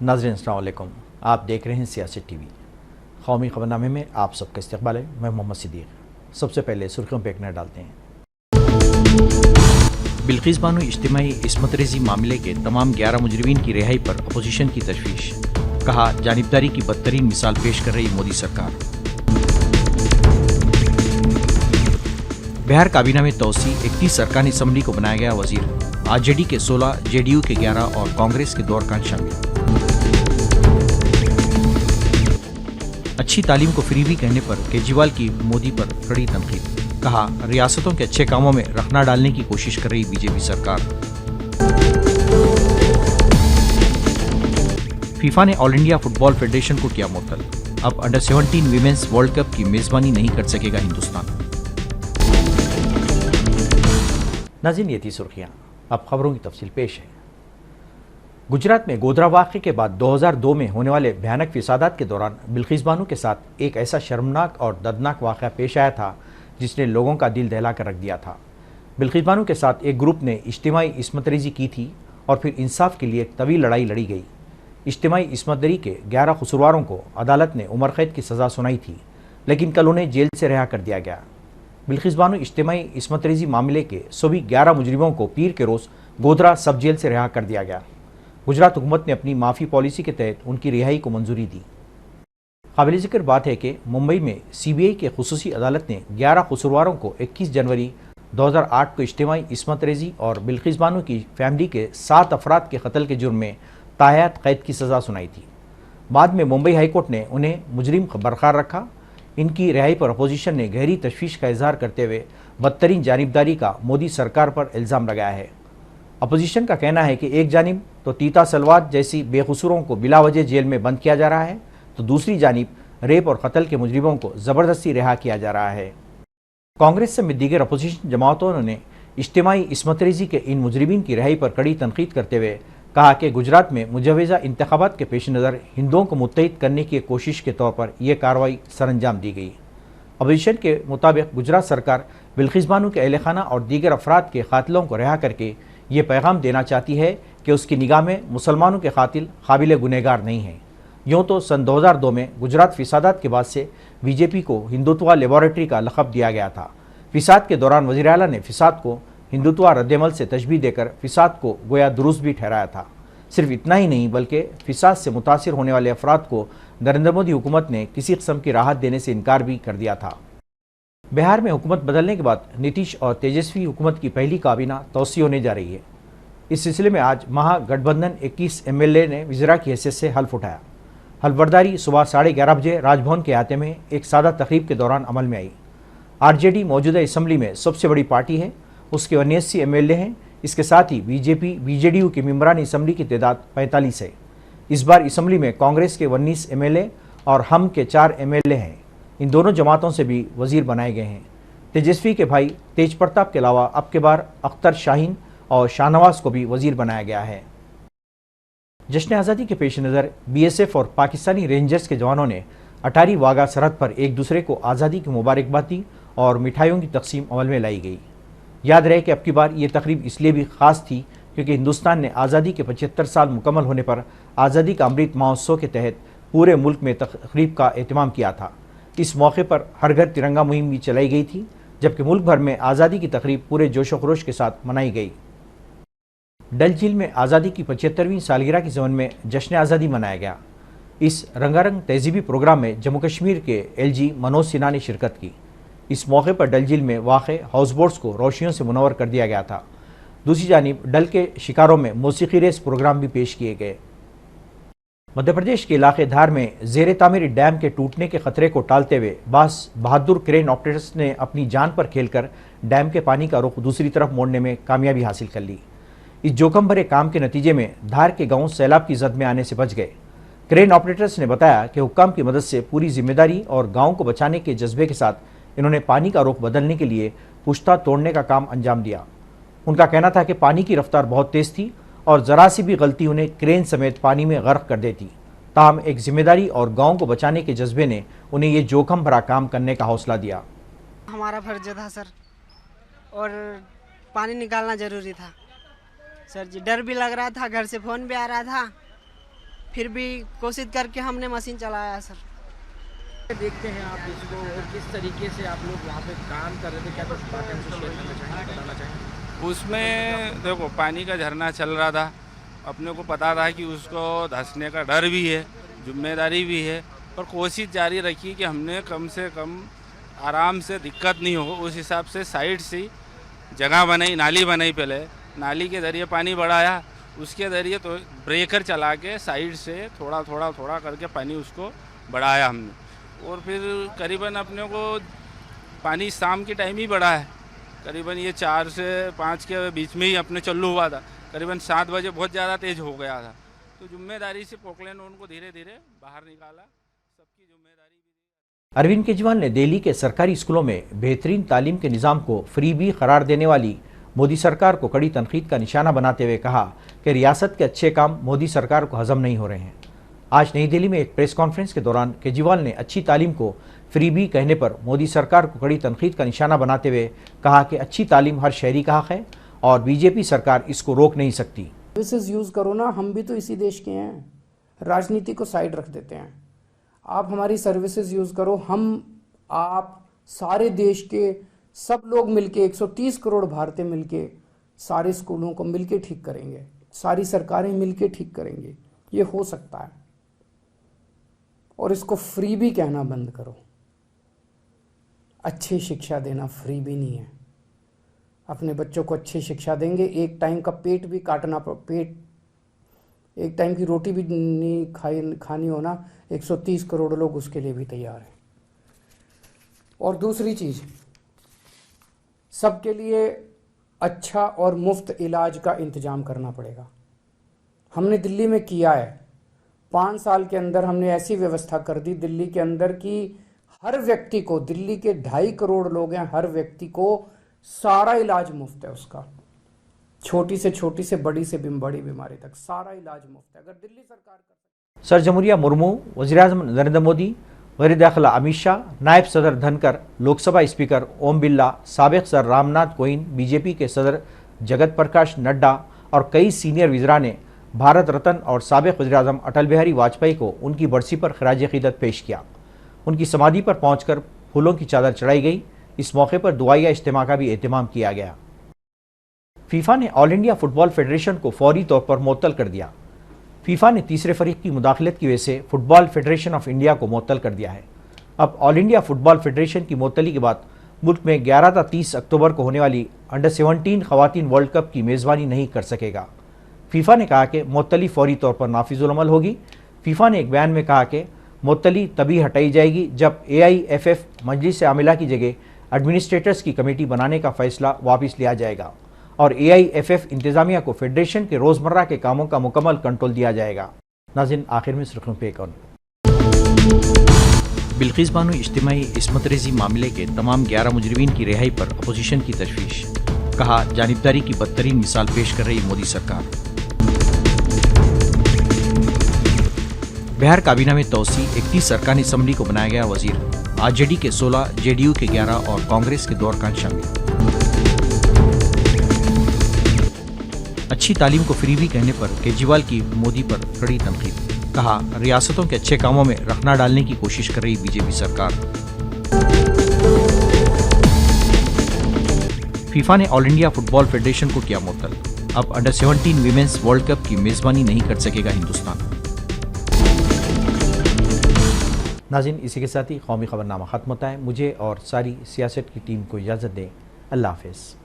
नाज़रीन अस्सलाम वालेकुम, आप देख रहे हैं सियासत टीवी। कौमी खबरनामे में आप सबका इस्तकबाल है। मैं मोहम्मद सिद्दीक। सबसे पहले सुर्खियों पर एक नज़र डालते हैं। बिल्किस बानो इज्तिमाई इस्मत रेज़ी मामले के तमाम 11 मुजरिमीन की रिहाई पर अपोजिशन की तशवीश। कहा, जानिबदारी की बदतरीन मिसाल पेश कर रही मोदी सरकार। बिहार काबीना में तोसी, 31 अरकान असम्बली को बनाया गया वजीर। आरजेडी के 16, जेडीयू के 11 और कांग्रेस के 2 अरकान शामिल। अच्छी तालीम को फ्रीबी कहने पर केजरीवाल की मोदी पर कड़ी तनकीद। कहा, रियासतों के अच्छे कामों में रखना डालने की कोशिश कर रही बीजेपी सरकार। फीफा ने ऑल इंडिया फुटबॉल फेडरेशन को किया मुअत्तल। अब अंडर 17 वीमेंस वर्ल्ड कप की मेजबानी नहीं कर सकेगा हिंदुस्तान। नाज़रीन, ये थी सुर्खियां। अब खबरों की तफसील पेश है। गुजरात में गोधरा वाक़े के बाद 2002 में होने वाले भयानक फिसादात के दौरान बिल्किस बानो के साथ एक ऐसा शर्मनाक और दर्दनाक वाक़या पेश आया था जिसने लोगों का दिल दहला कर रख दिया था। बिल्किस बानो के साथ एक ग्रुप ने इज्तिमाई इस्मतरेज़ी की थी और फिर इंसाफ के लिए एक तवील लड़ाई लड़ी गई। इज्तिमाई इस्मतदरी के 11 कसूरवारों को अदालत ने उम्र कैद की सज़ा सुनाई थी, लेकिन कल उन्हें जेल से रिहा कर दिया गया। बिल्किस बानो इज्तिमाई इस्मतरेज़ी मामले के सभी 11 मुजरिमों को पीर के रोज़ गोधरा सब जेल से रिहा कर दिया गया। गुजरात हुकूमत ने अपनी माफ़ी पॉलिसी के तहत उनकी रिहाई को मंजूरी दी। काबिल ज़िक्र बात है कि मुंबई में सीबीआई के खुसूसी अदालत ने 11 कसूरवारों को 21 जनवरी 2008 को इज्तिमाई इस्मतरेज़ी और बिल्किस बानो की फैमिली के 7 अफराद के कत्ल के जुर्म में ताहयात कैद की सज़ा सुनाई थी। बाद में मुंबई हाईकोर्ट ने उन्हें मुजरिम बरकरार रखा। इनकी रिहाई पर अपोजिशन ने गहरी तशवीश का इजहार करते हुए बदतरीन जानिबदारी का मोदी सरकार पर इल्ज़ाम लगाया है। अपोजिशन का कहना है कि एक जानिब तो तीता सलवात जैसी बेकसूरों को बिलावजह जेल में बंद किया जा रहा है, तो दूसरी जानिब रेप और कत्ल के मुजरिमों को ज़बरदस्ती रिहा किया जा रहा है। कांग्रेस समेत दीगर अपोजिशन जमातों ने इज्तिमाई इस्मतरेज़ी के इन मुजरिमीन की रिहाई पर कड़ी तनकीद करते हुए कहा कि गुजरात में मुजवज़ा इंतखाबात के पेश नज़र हिंदुओं को मुत्तहिद करने की कोशिश के तौर पर यह कार्रवाई सरअंजाम दी गई। अपोजिशन के मुताबिक गुजरात सरकार बिल्किस बानो के अहल खाना और दीगर अफराद के कातिलों को रिहा करके ये पैगाम देना चाहती है कि उसकी निगाह में मुसलमानों के कातिल काबिल गुनहगार नहीं हैं। यूँ तो सन 2002 में गुजरात फिसादात के बाद से बीजेपी को हिंदुत्व लेबॉरेटरी का लक़ब दिया गया था। फिसाद के दौरान वज़ीर आला ने फिसाद को हिंदुत्व रद्दमल से तशबीह देकर फिसाद को गोया दुरुस्त भी ठहराया था। सिर्फ इतना ही नहीं बल्कि फिसाद से मुतासिर होने वाले अफराद को नरेंद्र मोदी हुकूमत ने किसी किस्म की राहत देने से इनकार भी कर दिया था। बिहार में हुकूमत बदलने के बाद नीतीश और तेजस्वी हुकूमत की पहली काबीना तोसी होने जा रही है। इस सिलसिले में आज महागठबंधन 21 एमएलए ने वज़ीरा की हैसियत से हल्फ उठाया। हल्फबरदारी सुबह 11:30 बजे राजभवन के अहाते में एक सादा तकरीब के दौरान अमल में आई। आरजेडी मौजूदा असम्बली में सबसे बड़ी पार्टी है, उसके 79 एमएलए हैं। इसके साथ ही बीजेपी बीजेडीयू की मेम्बरान असम्बली की तादाद 45 है। इस बार असम्बली में कांग्रेस के 19 एमएलए और हम के 4 एमएलए हैं। इन दोनों जमातों से भी वजीर बनाए गए हैं। तेजस्वी के भाई तेज प्रताप के अलावा अब के बार अख्तर शाहीन और शाहनवाज को भी वजीर बनाया गया है। जश्न आज़ादी के पेश नज़र बीएसएफ और पाकिस्तानी रेंजर्स के जवानों ने अटारी वाघा सरहद पर एक दूसरे को आज़ादी की मुबारकबाद दी और मिठाइयों की तकसीम अमल में लाई गई। याद रहे कि अब की बार ये तकरीब इसलिए भी ख़ास थी क्योंकि हिंदुस्तान ने आज़ादी के 75 साल मुकम्मल होने पर आज़ादी का अमृत महोत्सव के तहत पूरे मुल्क में तकरीब का एहतमाम किया था। इस मौके पर हर घर तिरंगा मुहिम भी चलाई गई थी, जबकि मुल्क भर में आज़ादी की तकरीब पूरे जोश व खरोश के साथ मनाई गई। डल झील में आज़ादी की 75वीं सालगिरह के ज़मन में जश्न आज़ादी मनाया गया। इस रंगारंग तहजीबी प्रोग्राम में जम्मू कश्मीर के एलजी मनोज सिन्हा ने शिरकत की। इस मौके पर डल झील में वाक़े हाउस बोट्स को रोशनियों से मुनव्वर कर दिया गया था। दूसरी जानिब डल के शिकारों में मौसीकी रेस प्रोग्राम भी पेश किए गए। मध्य प्रदेश के इलाके धार में ज़ेर तामीर डैम के टूटने के खतरे को टालते हुए बहादुर क्रेन ऑपरेटर्स ने अपनी जान पर खेलकर डैम के पानी का रुख दूसरी तरफ मोड़ने में कामयाबी हासिल कर ली। इस जोखम भरे काम के नतीजे में धार के गांव सैलाब की जद में आने से बच गए। क्रेन ऑपरेटर्स ने बताया कि हुक्काम की मदद से पूरी जिम्मेदारी और गांव को बचाने के जज्बे के साथ इन्होंने पानी का रुख बदलने के लिए पुश्ता तोड़ने का काम अंजाम दिया। उनका कहना था कि पानी की रफ्तार बहुत तेज़ थी और ज़रा सी भी गलती उन्हें क्रेन समेत पानी में गर्क कर देती। ताहम एक जिम्मेदारी और गांव को बचाने के जज्बे ने उन्हें ये जोखम भरा काम करने का हौसला दिया। हमारा फर्ज था सर, और पानी निकालना ज़रूरी था सर जी। डर भी लग रहा था, घर से फ़ोन भी आ रहा था, फिर भी कोशिश करके हमने मशीन चलाया सर। देखते हैं आप इसको और किस तरीके से आप लोग वहाँ पे काम कर रहे थे, क्या कुछ बातें हमसे शेयर करना चाहेंगे, बताना चाहेंगे? उसमें देखो पानी का झरना चल रहा था, अपने को पता था कि उसको धंसने का डर भी है, जिम्मेदारी भी है, पर कोशिश जारी रखी कि हमने कम से कम आराम से दिक्कत नहीं हो, उस हिसाब से साइड से जगह बनाई, नाली बनाई, पहले नाली के ज़रिए पानी बढ़ाया, उसके ज़रिए तो ब्रेकर चला के साइड से थोड़ा थोड़ा थोड़ा करके पानी उसको बढ़ाया हमने। और फिर करीबन अपने को पानी शाम के टाइम ही बढ़ा है, करीबन ये 4 से 5 के बीच में ही अपने चालू हुआ था, करीबन 7 बजे बहुत ज़्यादा तेज़ हो गया था। तो जिम्मेदारी से पोकलैंड उनको धीरे धीरे बाहर निकाला, सबकी जिम्मेदारी भी। अरविंद केजरीवाल ने दिल्ली के सरकारी स्कूलों में बेहतरीन तालीम के निज़ाम को फ्रीबी करार देने वाली मोदी सरकार को कड़ी तनकीद का निशाना बनाते हुए कहा कि रियासत के अच्छे काम मोदी सरकार को हजम नहीं हो रहे हैं। आज नई दिल्ली में एक प्रेस कॉन्फ्रेंस के दौरान केजरीवाल ने अच्छी तालीम को फ्रीबी कहने पर मोदी सरकार को कड़ी तनकीद का निशाना बनाते हुए कहा कि अच्छी तालीम हर शहरी का हक है और बीजेपी सरकार इसको रोक नहीं सकती। सर्विसेज यूज़ करो ना, हम भी तो इसी देश के हैं, राजनीति को साइड रख देते हैं। आप हमारी सर्विसेज यूज़ करो, हम आप सारे देश के सब लोग मिलके 130 करोड़ भारतीय मिलके सारे स्कूलों को मिलके ठीक करेंगे, सारी सरकारें मिलके ठीक करेंगी, ये हो सकता है। और इसको फ्री भी कहना बंद करो, अच्छी शिक्षा देना फ्री भी नहीं है। अपने बच्चों को अच्छी शिक्षा देंगे, एक टाइम का पेट भी काटना, पेट एक टाइम की रोटी भी नहीं खानी होना, 130 करोड़ लोग उसके लिए भी तैयार हैं। और दूसरी चीज़, सबके लिए अच्छा और मुफ्त इलाज का इंतज़ाम करना पड़ेगा। हमने दिल्ली में किया है, 5 साल के अंदर हमने ऐसी व्यवस्था कर दी दिल्ली के अंदर कि हर व्यक्ति को, दिल्ली के 2.5 करोड़ लोग हैं, हर व्यक्ति को सारा इलाज मुफ्त है उसका, छोटी से बड़ी से बड़ी बीमारी तक सारा इलाज मुफ्त है। अगर दिल्ली सरकार कर सर जमहूरिया मुर्मू, वज़ीर-ए-आज़म नरेंद्र मोदी, वज़ीर दाखिला अमित शाह, नायब सदर धनकर, Lok Sabha speaker Om Birla, साबिक़ sir Ramnath Kovind, BJP के सदर जगत प्रकाश नड्डा और कई सीनियर वज़ीरा ने भारत रत्न और साबिक़ वज़ीर-ए-आज़म अटल बिहारी वाजपेयी को उनकी बरसी पर खराज अक़ीदत पेश किया। उनकी समाधि पर पहुंचकर फूलों की चादर चढ़ाई गई। इस मौके पर दुआया इज्तिमा का भी एहतमाम किया गया। फीफा ने ऑल इंडिया फुटबॉल फेडरेशन को फौरी तौर पर मुअत्तल कर दिया। फीफा ने तीसरे फरीक की मुदाखलत की वजह से फुटबॉल फेडरेशन ऑफ इंडिया को मुअत्तल कर दिया है। अब ऑल इंडिया फुटबॉल फेडरेशन की मुअत्तली के बाद मुल्क में 11 से 30 अक्टूबर को होने वाली अंडर 17 खवातीन वर्ल्ड कप की मेज़बानी नहीं कर सकेगा। फीफा ने कहा कि मुअत्तली फौरी तौर पर नाफिजुल अमल होगी। फीफा ने एक बयान में कहा कि मुअत्तली तभी हटाई जाएगी जब AIFF मजलिस आमिला की जगह एडमिनिस्ट्रेटर्स की कमेटी बनाने का फैसला वापस लिया जाएगा और AIFF इंतज़ामिया को फेडरेशन के रोज़मर्रा के कामों का मुकम्मल कंट्रोल दिया जाएगा। नाज़रीन, आखिर में सुर्खियों पे कौन बिल्किस बानो इज्तिमाई इस्मत रेज़ी मामले के तमाम 11 मुजरिमीन की रिहाई पर अपोजिशन की तशवीश। कहा, जानिबदारी की बदतरीन मिसाल पेश कर रही मोदी सरकार। बिहार काबीना में तोसी, 31 अरकान असम्बली को बनाया गया वजीर। RJD के 16, JDU के 11 और कांग्रेस के 2 अरकान शामिल। अच्छी तालीम को फ्री भी कहने पर केजरीवाल की मोदी पर कड़ी तनकीद। कहा, रियासतों के अच्छे कामों में रखना डालने की कोशिश कर रही बीजेपी सरकार। फीफा ने ऑल इंडिया फुटबॉल फेडरेशन को किया मुअत्तल। अब अंडर 17 वीमेंस वर्ल्ड कप की मेजबानी नहीं कर सकेगा हिंदुस्तान। नाज़रीन, इसी के साथ ही कौमी खबरनामा खत्म होता है। मुझे और सारी सियासत की टीम को इजाज़त दें। अल्लाह हाफ़िज़।